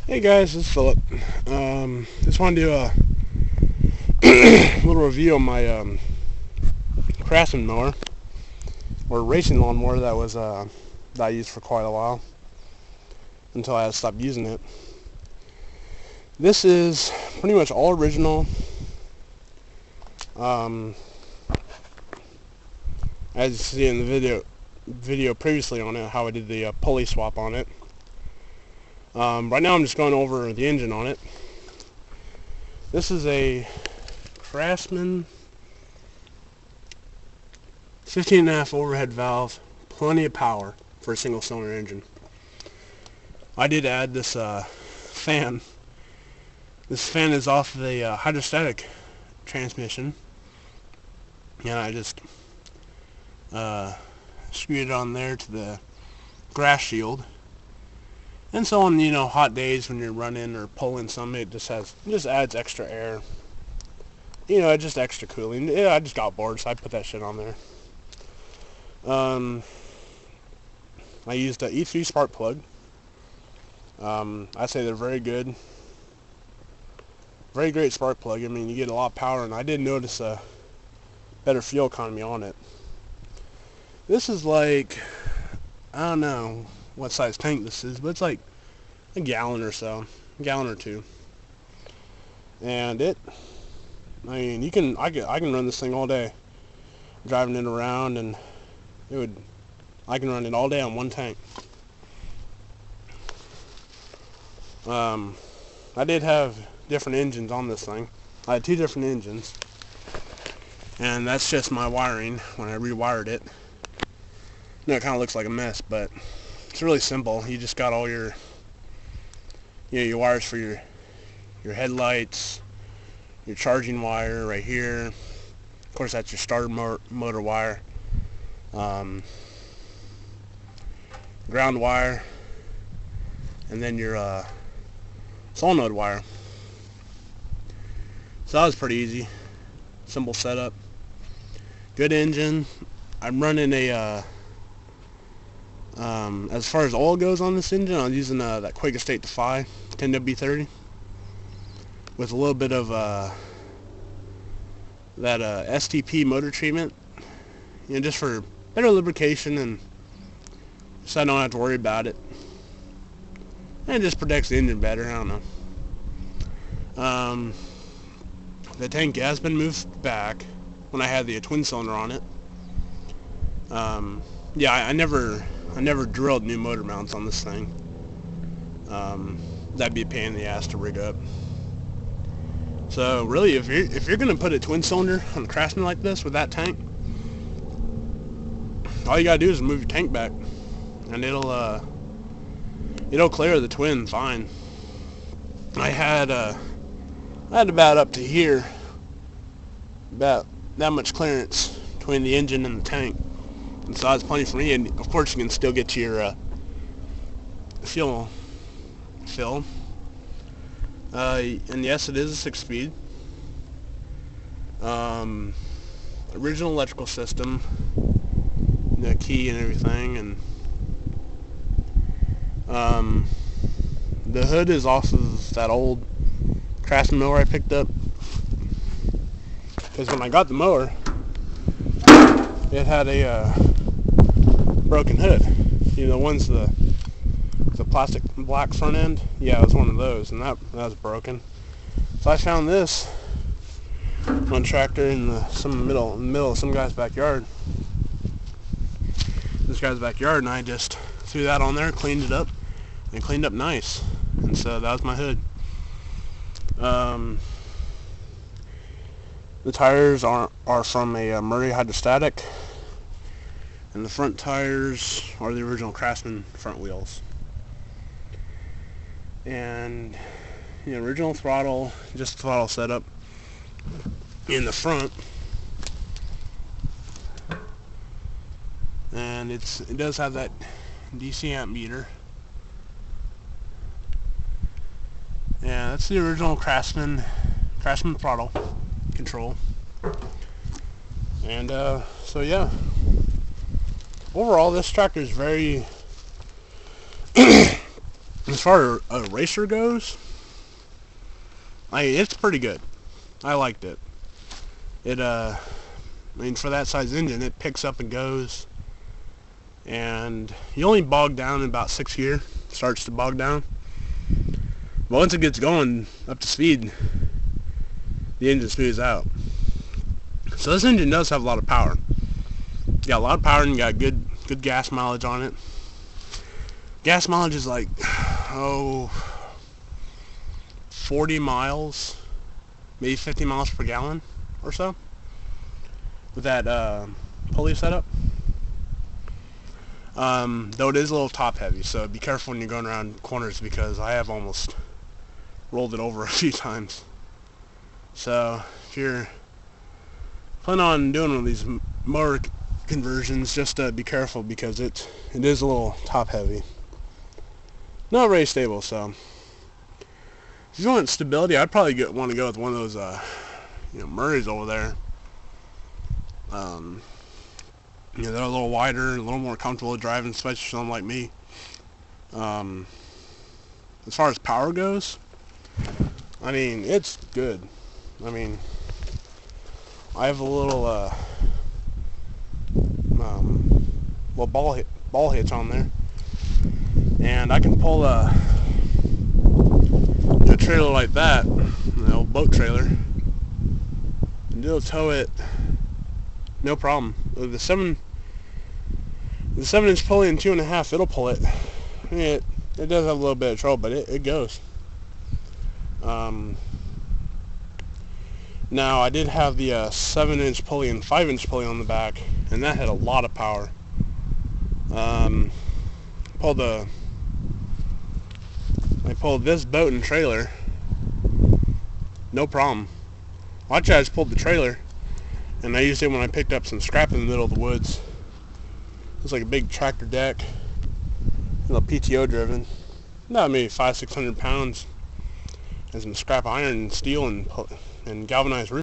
Hey guys, this is Philip. Just wanted to do a little review on my Craftsman mower, or racing lawnmower that I used for quite a while until I had to stop using it. This is pretty much all original. Um, as you see in the video previously on it, how I did the pulley swap on it. Right now I'm just going over the engine on it. This is a Craftsman 15.5 overhead valve, plenty of power for a single cylinder engine. I did add this fan. This fan is off the hydrostatic transmission, and I just screwed it on there to the grass shield. And so on, hot days when you're running or pulling something, it just adds extra air. Just extra cooling. Yeah, I just got bored, so I put that shit on there. I used a E3 spark plug. I say they're very good. Very great spark plug. I mean, you get a lot of power, and I did notice a better fuel economy on it. This is like, I don't know what size tank this is, but it's like a gallon or so, a gallon or two. And I can run this thing all day, driving it around, and I can run it all day on one tank. I did have different engines on this thing. I had two different engines, and that's just my wiring when I rewired it. It kind of looks like a mess, but it's really simple. You just got all your your wires for your headlights, your charging wire right here. Of course, that's your starter motor wire, ground wire, and then your solenoid wire. So that was pretty easy, simple setup. Good engine. I'm running a as far as oil goes on this engine, I'm using that Quake Estate Defy 10W30 with a little bit of that STP motor treatment, just for better lubrication, and so I don't have to worry about it, and it just protects the engine better. I don't know. The tank has been moved back when I had the twin cylinder on it. Yeah, I never drilled new motor mounts on this thing. That'd be a pain in the ass to rig up. So really, if you're gonna put a twin cylinder on a Craftsman like this with that tank, all you gotta do is move your tank back, and it'll clear the twin fine. I had about up to here, about that much clearance between the engine and the tank. And so that's plenty for me, and of course you can still get to your fuel fill. And yes, it is a 6-speed. Original electrical system, the key and everything, and the hood is off of that old Craftsman mower I picked up, because when I got the mower, it had a broken hood. The ones the plastic black front end. Yeah, it was one of those, and that was broken. So I found this on a tractor in the middle of some guy's backyard. This guy's backyard, and I just threw that on there, cleaned it up, and cleaned up nice. And so that was my hood. The tires are from a Murray hydrostatic, and the front tires are the original Craftsman front wheels. And the original throttle, just throttle setup in the front, and it does have that DC amp meter. Yeah, that's the original Craftsman throttle control. And so yeah, overall this tractor is very as far as a racer goes, it's pretty good. I liked it. I mean, for that size engine, it picks up and goes. And you only bog down in about 6th gear. Starts to bog down. But once it gets going up to speed, the engine smooths out. So this engine does have a lot of power. You got a lot of power and you got good gas mileage on it. Gas mileage is like, 40 miles, maybe 50 miles per gallon or so with that pulley setup. Though it is a little top heavy, so be careful when you're going around corners, because I have almost rolled it over a few times. So if you're planning on doing one of these mower conversions, just be careful, because it is a little top heavy. Not very stable, so if you want stability, I'd probably want to go with one of those Murrays over there. They're a little wider, a little more comfortable driving, especially for someone like me. As far as power goes, I mean, it's good. I mean, I have a little ball hitch on there, and I can pull a trailer like that, an old boat trailer, and it'll tow it no problem. The 7-inch pulley and 2.5, it'll pull it. I mean, it does have a little bit of trouble, but it goes. Now, I did have the 7-inch pulley and 5-inch pulley on the back, and that had a lot of power. I pulled this boat and trailer, no problem. Watch, I just pulled the trailer, and I used it when I picked up some scrap in the middle of the woods. It was like a big tractor deck, PTO driven, not maybe 500-600 pounds, and some scrap iron and steel and galvanized roof.